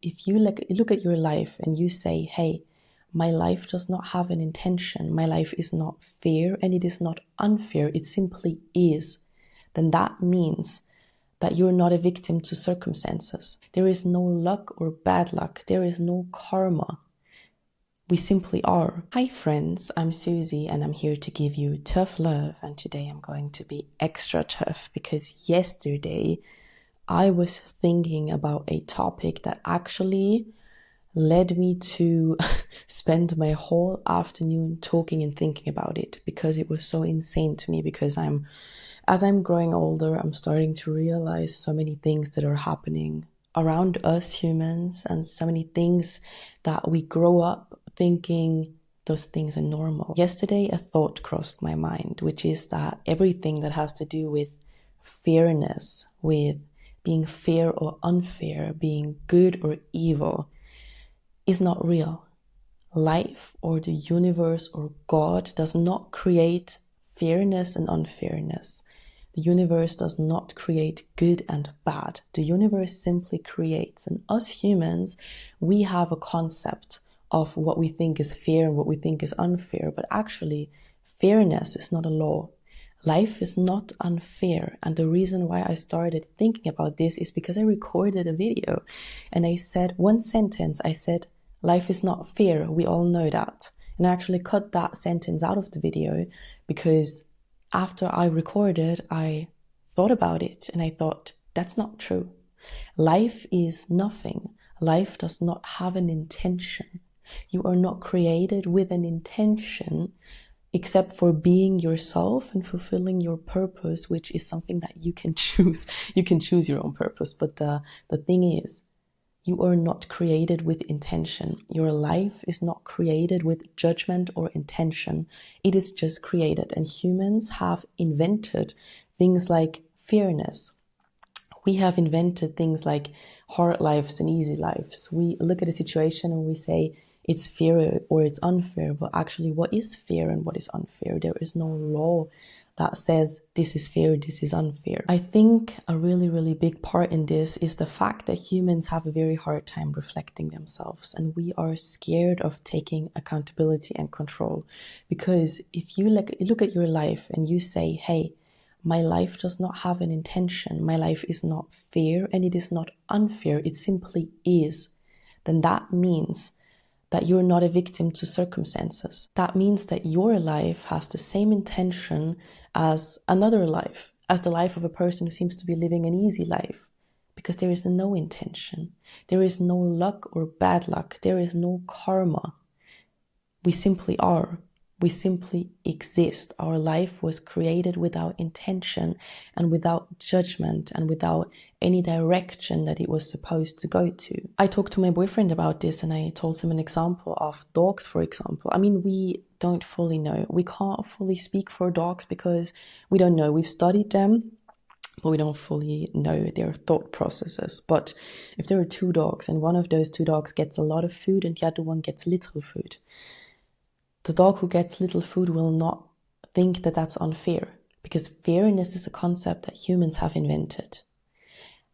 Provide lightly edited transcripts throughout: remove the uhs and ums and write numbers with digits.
if you look at your life and you say, hey, my life does not have an intention, my life is not fair and it is not unfair, it simply is, then that means that you're not a victim to circumstances. There is no luck or bad luck. There is no karma. We simply are. Hi friends, I'm Susie and I'm here to give you tough love, and today I'm going to be extra tough because yesterday I was thinking about a topic that actually led me to spend my whole afternoon talking and thinking about it, because it was so insane to me. Because as I'm growing older, I'm starting to realize so many things that are happening around us humans, and so many things that we grow up thinking those things are normal. Yesterday, a thought crossed my mind, which is that everything that has to do with fairness, with being fair or unfair, being good or evil, is not real. Life or the universe or God does not create fairness and unfairness. The universe does not create good and bad. The universe simply creates. And us humans, we have a concept of what we think is fair and what we think is unfair. But actually, fairness is not a law. Life is not unfair. And the reason why I started thinking about this is because I recorded a video and I said one sentence. I said, life is not fair. We all know that. And I actually cut that sentence out of the video because after I recorded, I thought about it and I thought, that's not true. Life is nothing. Life does not have an intention. You are not created with an intention except for being yourself and fulfilling your purpose, which is something that you can choose. You can choose your own purpose. But the thing is, you are not created with intention. Your life is not created with judgment or intention. It is just created. And humans have invented things like fairness. We have invented things like hard lives and easy lives. We look at a situation and we say it's fair or it's unfair. But actually, what is fair and what is unfair? There is no law that says this is fair, this is unfair. I think a really, really big part in this is the fact that humans have a very hard time reflecting themselves, and we are scared of taking accountability and control. Because if you look at your life and you say, hey, my life does not have an intention, my life is not fair and it is not unfair, it simply is, then that means that you're not a victim to circumstances. That means that your life has the same intention as another life, as the life of a person who seems to be living an easy life, because there is no intention. There is no luck or bad luck. There is no karma. We simply are. We simply exist. Our life was created without intention and without judgment and without any direction that it was supposed to go to. I talked to my boyfriend about this and I told him an example of dogs, for example. I mean, we don't fully know. We can't fully speak for dogs because we don't know. We've studied them, but we don't fully know their thought processes. But if there are two dogs and one of those two dogs gets a lot of food and the other one gets little food, the dog who gets little food will not think that that's unfair, because fairness is a concept that humans have invented.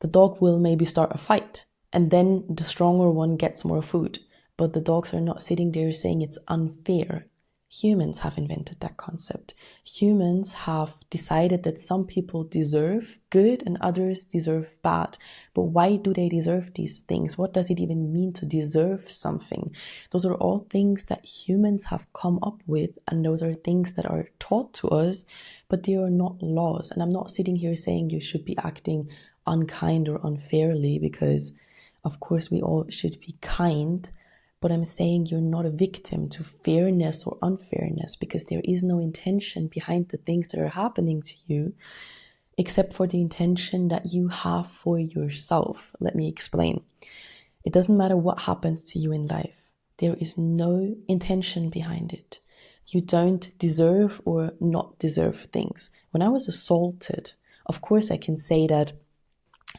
The dog will maybe start a fight and then the stronger one gets more food, but the dogs are not sitting there saying it's unfair. Humans have invented that concept. Humans have decided that some people deserve good and others deserve bad. But why do they deserve these things? What does it even mean to deserve something? Those are all things that humans have come up with, and those are things that are taught to us, but they are not laws. And I'm not sitting here saying you should be acting unkind or unfairly, because of course we all should be kind. But I'm saying you're not a victim to fairness or unfairness, because there is no intention behind the things that are happening to you, except for the intention that you have for yourself. Let me explain. It doesn't matter what happens to you in life. There is no intention behind it. You don't deserve or not deserve things. When I was assaulted, of course I can say that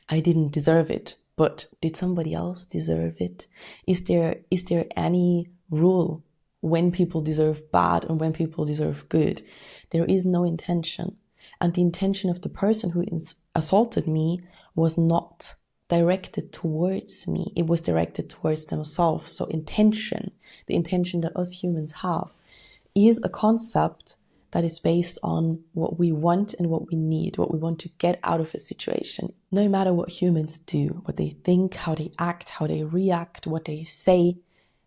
I didn't deserve it. But did somebody else deserve it? Is there any rule when people deserve bad and when people deserve good? There is no intention. And the intention of the person who assaulted me was not directed towards me. It was directed towards themselves. So intention, the intention that us humans have, is a concept that is based on what we want and what we need, what we want to get out of a situation. No matter what humans do, what they think, how they act, how they react, what they say,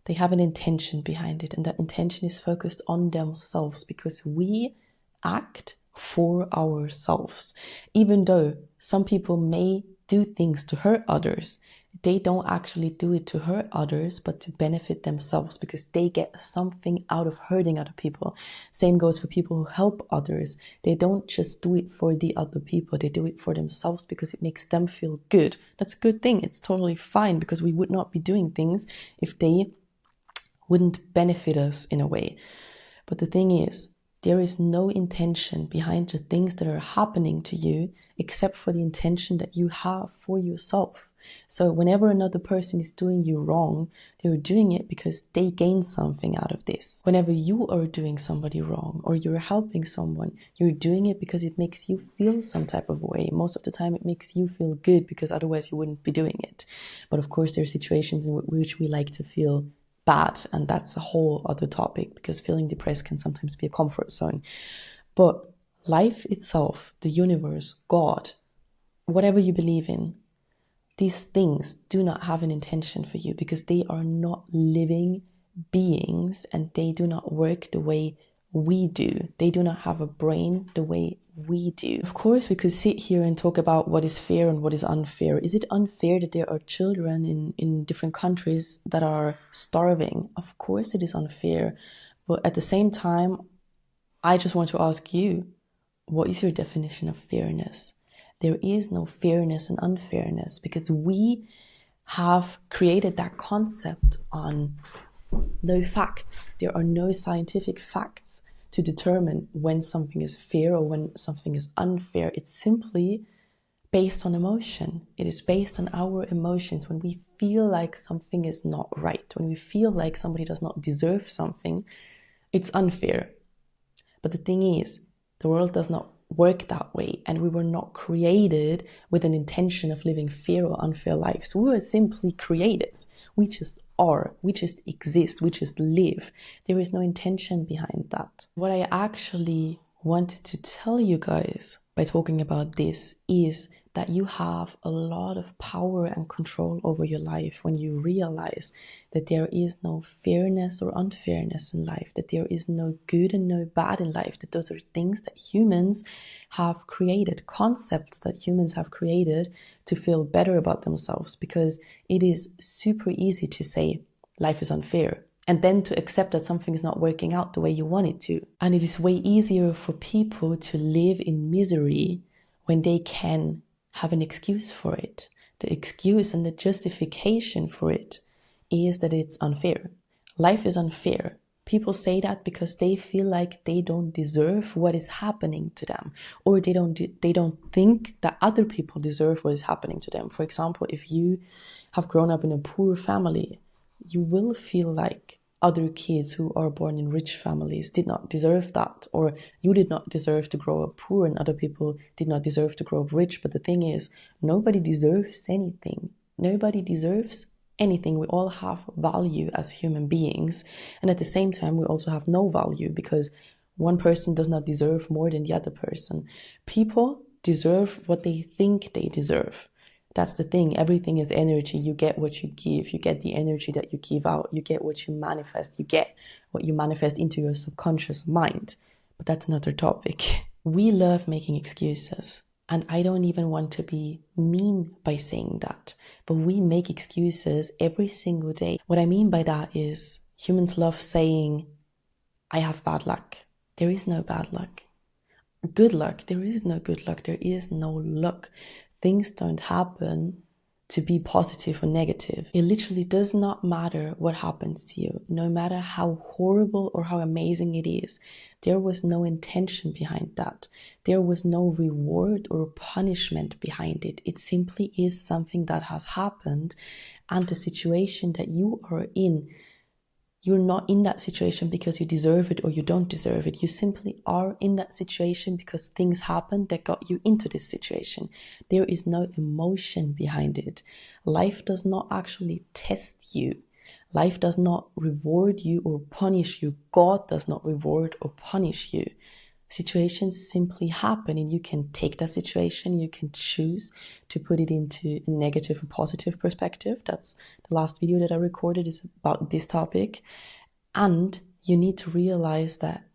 they have an intention behind it. And that intention is focused on themselves, because we act for ourselves. Even though some people may do things to hurt others, they don't actually do it to hurt others, but to benefit themselves, because they get something out of hurting other people. Same goes for people who help others. They don't just do it for the other people, they do it for themselves because it makes them feel good. That's a good thing. It's totally fine, because we would not be doing things if they wouldn't benefit us in a way. But the thing is, there is no intention behind the things that are happening to you except for the intention that you have for yourself. So whenever another person is doing you wrong, they're doing it because they gain something out of this. Whenever you are doing somebody wrong or you're helping someone, you're doing it because it makes you feel some type of way. Most of the time it makes you feel good, because otherwise you wouldn't be doing it. But of course there are situations in which we like to feel bad, and that's a whole other topic, because feeling depressed can sometimes be a comfort zone. But life itself, the universe, God, whatever you believe in, these things do not have an intention for you, because they are not living beings and they do not work the way we do. They do not have a brain the way we do. Of course, we could sit here and talk about what is fair and what is unfair. Is it unfair that there are children in different countries that are starving? Of course it is unfair. But at the same time, I just want to ask you, what is your definition of fairness? There is no fairness and unfairness, because we have created that concept on no facts. There are no scientific facts to determine when something is fair or when something is unfair. It's simply based on emotion. It is based on our emotions. When we feel like something is not right, when we feel like somebody does not deserve something, it's unfair. But the thing is, the world does not work that way, and we were not created with an intention of living fair or unfair lives. We were simply created. We just are. We just exist. We just live. There is no intention behind that. What I actually wanted to tell you guys by talking about this is that you have a lot of power and control over your life when you realize that there is no fairness or unfairness in life, that there is no good and no bad in life, that those are things that humans have created, concepts that humans have created to feel better about themselves, because it is super easy to say life is unfair, and then to accept that something is not working out the way you want it to. And it is way easier for people to live in misery when they can have an excuse for it. The excuse and the justification for it is that it's unfair. Life is unfair. People say that because they feel like they don't deserve what is happening to them, or they don't think that other people deserve what is happening to them. For example, if you have grown up in a poor family, you will feel like other kids who are born in rich families did not deserve that, or you did not deserve to grow up poor and other people did not deserve to grow up rich. But the thing is, nobody deserves anything. Nobody deserves anything. We all have value as human beings, and at the same time we also have no value, because one person does not deserve more than the other person. People deserve what they think they deserve. That's the thing. Everything is energy. You get what you give. You get the energy that you give out. You get what you manifest. You get what you manifest into your subconscious mind. But that's another topic. We love making excuses. And I don't even want to be mean by saying that. But we make excuses every single day. What I mean by that is humans love saying, I have bad luck. There is no bad luck. Good luck. There is no good luck. There is no luck. Things don't happen to be positive or negative. It literally does not matter what happens to you, no matter how horrible or how amazing it is. There was no intention behind that. There was no reward or punishment behind it. It simply is something that has happened, and the situation that you are in You're not in that situation because you deserve it or you don't deserve it. You simply are in that situation because things happened that got you into this situation. There is no emotion behind it. Life does not actually test you. Life does not reward you or punish you. God does not reward or punish you. Situations simply happen, and you can take that situation, you can choose to put it into a negative or positive perspective. That's the last video that I recorded is about this topic. And you need to realize that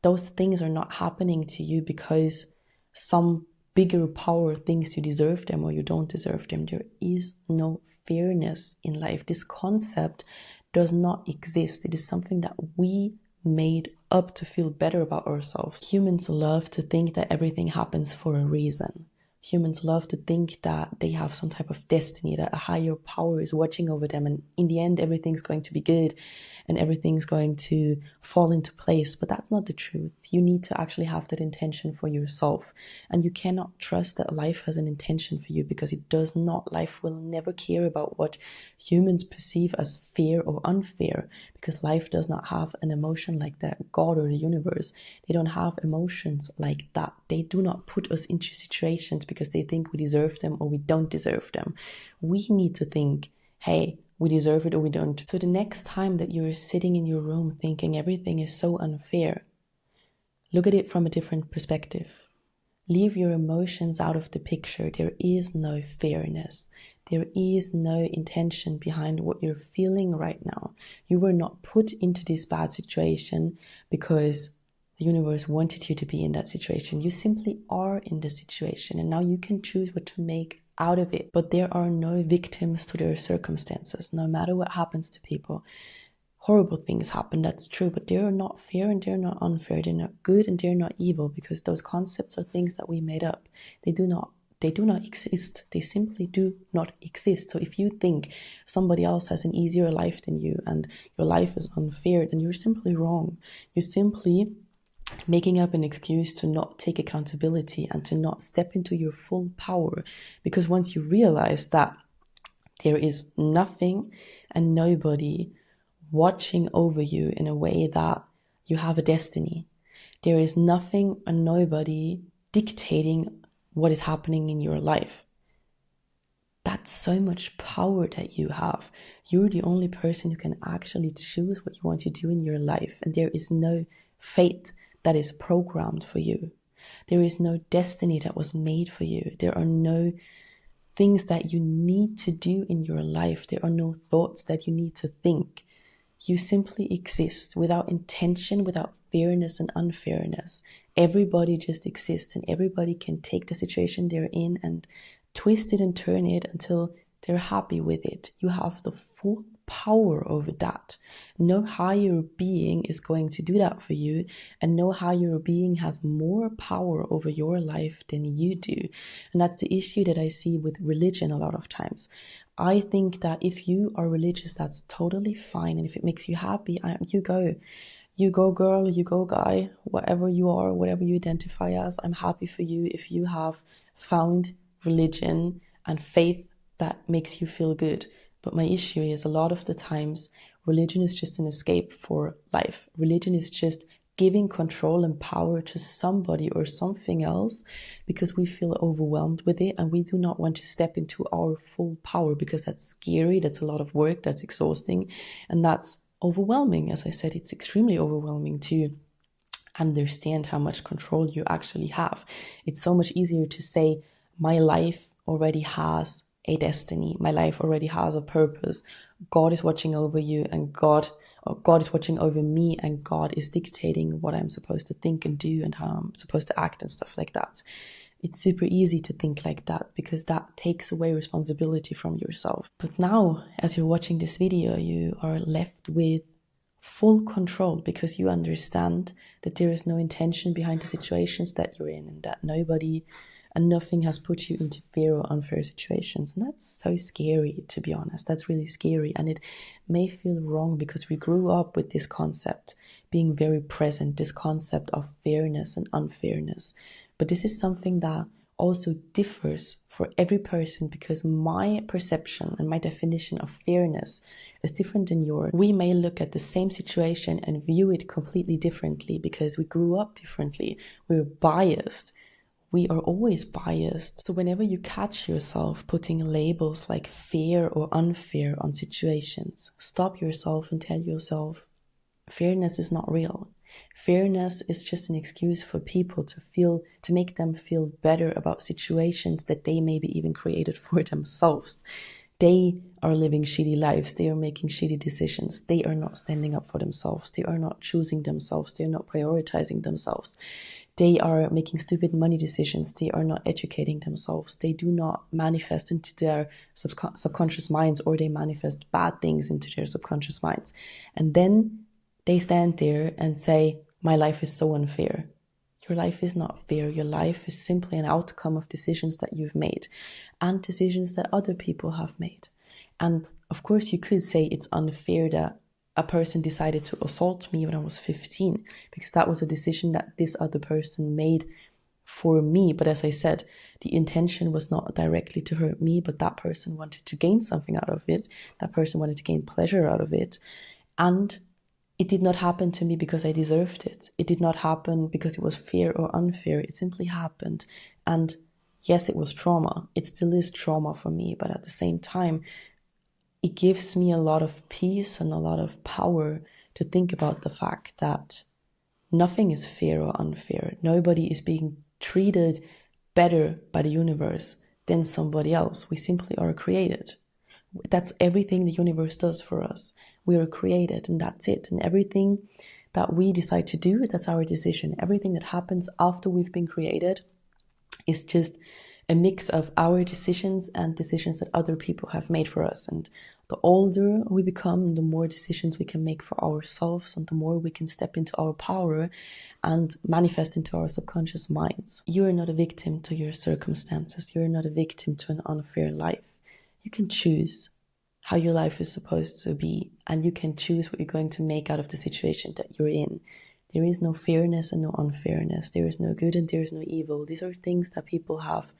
those things are not happening to you because some bigger power thinks you deserve them or you don't deserve them. There is no fairness in life. This concept does not exist. It is something that we made up to feel better about ourselves. Humans love to think that everything happens for a reason. Humans love to think that they have some type of destiny, that a higher power is watching over them, and in the end everything's going to be good and everything's going to fall into place. But that's not the truth. You need to actually have that intention for yourself, and you cannot trust that life has an intention for you, because it does not. Life will never care about what humans perceive as fair or unfair, because life does not have an emotion like that. God or the universe, they don't have emotions like that. They do not put us into situations because they think we deserve them or we don't deserve them. We need to think, hey, we deserve it or we don't. So the next time that you're sitting in your room thinking everything is so unfair, look at it from a different perspective. Leave your emotions out of the picture. There is no fairness. There is no intention behind what you're feeling right now. You were not put into this bad situation because the universe wanted you to be in that situation. You simply are in the situation, and now you can choose what to make out of it. But there are no victims to their circumstances. No matter what happens to people, horrible things happen, that's true, but they're not fair and they're not unfair. They're not good and they're not evil, because those concepts are things that we made up. They do not exist. They simply do not exist. So if you think somebody else has an easier life than you and your life is unfair, then you're simply wrong. You're simply making up an excuse to not take accountability and to not step into your full power. Because once you realize that there is nothing and nobody watching over you in a way that you have a destiny, there is nothing and nobody dictating what is happening in your life, that's so much power that you have. You're the only person who can actually choose what you want to do in your life, and there is no fate that is programmed for you. There is no destiny that was made for you. There are no things that you need to do in your life. There are no thoughts that you need to think. You simply exist without intention, without fairness and unfairness. Everybody just exists, and everybody can take the situation they're in and twist it and turn it until they're happy with it. You have the full power over that. No higher being is going to do that for you, and no higher being has more power over your life than you do. And that's the issue that I see with religion a lot of times. I think that if you are religious, that's totally fine, and if it makes you happy, you go. You go, girl, you go, guy, whatever you are, whatever you identify as, I'm happy for you if you have found religion and faith that makes you feel good. But my issue is, a lot of the times religion is just an escape for life. Religion is just giving control and power to somebody or something else because we feel overwhelmed with it, and we do not want to step into our full power because that's scary, that's a lot of work, that's exhausting, and that's overwhelming. As I said, it's extremely overwhelming to understand how much control you actually have. It's so much easier to say, my life already has a destiny. My life already has a purpose. God is watching over you, and God is watching over me, and God is dictating what I'm supposed to think and do and how I'm supposed to act and stuff like that. It's super easy to think like that because that takes away responsibility from yourself. But now, as you're watching this video, you are left with full control because you understand that there is no intention behind the situations that you're in, and that nobody and nothing has put you into fair or unfair situations. And that's so scary, to be honest. That's really scary. And it may feel wrong because we grew up with this concept being very present, this concept of fairness and unfairness. But this is something that also differs for every person, because my perception and my definition of fairness is different than yours. We may look at the same situation and view it completely differently because we grew up differently. We're biased. We are always biased. So whenever you catch yourself putting labels like fair or unfair on situations, stop yourself and tell yourself, fairness is not real. Fairness is just an excuse for people to make them feel better about situations that they maybe even created for themselves. They are living shitty lives. They are making shitty decisions. They are not standing up for themselves. They are not choosing themselves. They are not prioritizing themselves. They are making stupid money decisions. They are not educating themselves. They do not manifest into their subconscious minds, or they manifest bad things into their subconscious minds. And then they stand there and say, my life is so unfair. Your life is not fair. Your life is simply an outcome of decisions that you've made and decisions that other people have made. And of course, you could say it's unfair that a person decided to assault me when I was 15, because that was a decision that this other person made for me. But as I said, the intention was not directly to hurt me, but that person wanted to gain something out of it. That person wanted to gain pleasure out of it. And it did not happen to me because I deserved it. It did not happen because it was fair or unfair. It simply happened. And yes, it was trauma. It still is trauma for me. But at the same time, it gives me a lot of peace and a lot of power to think about the fact that nothing is fair or unfair. Nobody is being treated better by the universe than somebody else. We simply are created. That's everything the universe does for us. We are created, and that's it. And everything that we decide to do, that's our decision. Everything that happens after we've been created is just a mix of our decisions and decisions that other people have made for us. And the older we become, the more decisions we can make for ourselves, and the more we can step into our power and manifest into our subconscious minds. You are not a victim to your circumstances. You're not a victim to an unfair life. You can choose how your life is supposed to be, and you can choose what you're going to make out of the situation that you're in. There is no fairness and no unfairness. There is no good and there is no evil. These are things that people have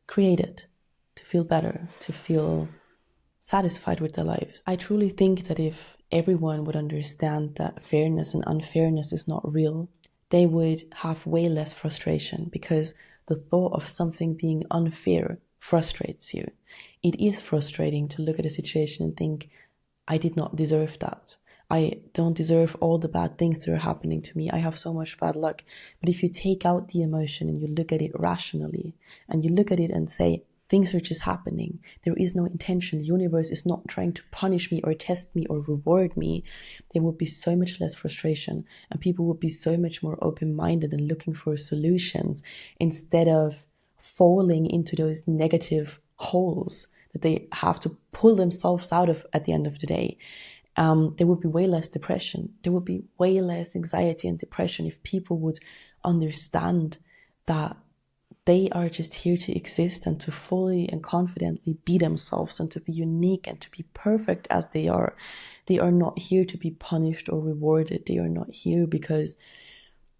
created to feel better, to feel satisfied with their lives. I truly think that if everyone would understand that fairness and unfairness is not real, they would have way less frustration, because the thought of something being unfair frustrates you. It is frustrating to look at a situation and think, I did not deserve that. I don't deserve all the bad things that are happening to me. I have so much bad luck. But if you take out the emotion and you look at it rationally, and you look at it and say, things are just happening. There is no intention. The universe is not trying to punish me or test me or reward me. There would be so much less frustration, and people would be so much more open-minded and looking for solutions, instead of falling into those negative holes that they have to pull themselves out of at the end of the day. There would be way less depression. There would be way less anxiety and depression if people would understand that they are just here to exist and to fully and confidently be themselves and to be unique and to be perfect as they are. They are not here to be punished or rewarded. They are not here because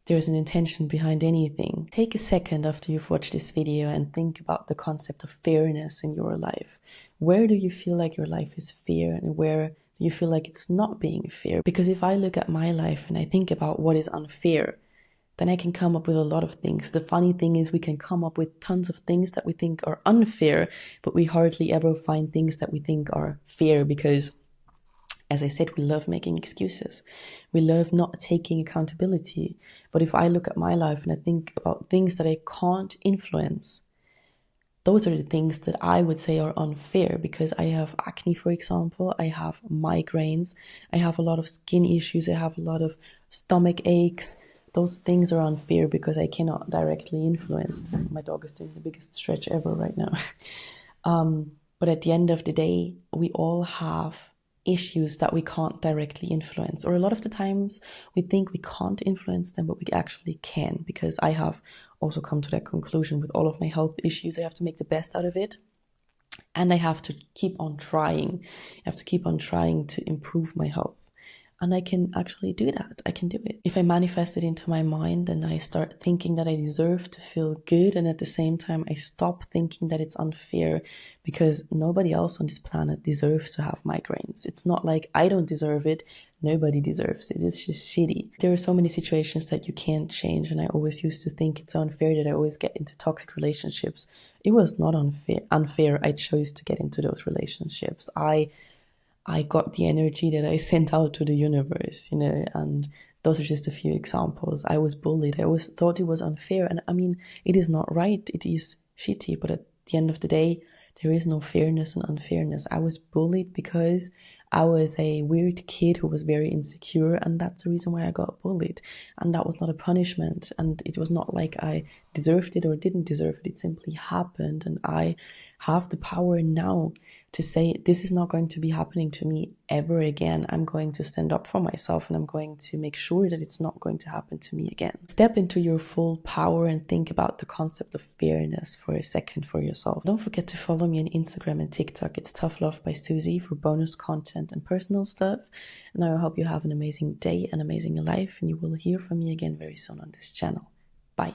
there's an intention behind anything. Take a second after you've watched this video and think about the concept of fairness in your life. Where do you feel like your life is fair, and where do you feel like it's not being fair? Because if I look at my life and I think about what is unfair, then I can come up with a lot of things. The funny thing is, we can come up with tons of things that we think are unfair, but we hardly ever find things that we think are fair, because, as I said, we love making excuses. We love not taking accountability. But if I look at my life and I think about things that I can't influence, those are the things that I would say are unfair, because I have acne, for example. I have migraines. I have a lot of skin issues. I have a lot of stomach aches. Those things are unfair because I cannot directly influence them. My dog is doing the biggest stretch ever right now. But at the end of the day, we all have issues that we can't directly influence, or a lot of the times we think we can't influence them, but we actually can, because I have also come to that conclusion with all of my health issues. I have to make the best out of it, and I have to keep on trying. I have to keep on trying to improve my health. And I can actually do that. I can do it. If I manifest it into my mind, then I start thinking that I deserve to feel good. And at the same time, I stop thinking that it's unfair, because nobody else on this planet deserves to have migraines. It's not like I don't deserve it. Nobody deserves it. It's just shitty. There are so many situations that you can't change. And I always used to think it's so unfair that I always get into toxic relationships. It was not unfair. I chose to get into those relationships. I got the energy that I sent out to the universe, and those are just a few examples. I was bullied. I always thought it was unfair. And I mean, it is not right. It is shitty. But at the end of the day, there is no fairness and unfairness. I was bullied because I was a weird kid who was very insecure. And that's the reason why I got bullied. And that was not a punishment. And it was not like I deserved it or didn't deserve it. It simply happened. And I have the power now to say, this is not going to be happening to me ever again. I'm going to stand up for myself, and I'm going to make sure that it's not going to happen to me again. Step into your full power and think about the concept of fairness for a second for yourself. Don't forget to follow me on Instagram and TikTok. It's Tough Love by Susie for bonus content and personal stuff. And I hope you have an amazing day, an amazing life, and you will hear from me again very soon on this channel. Bye.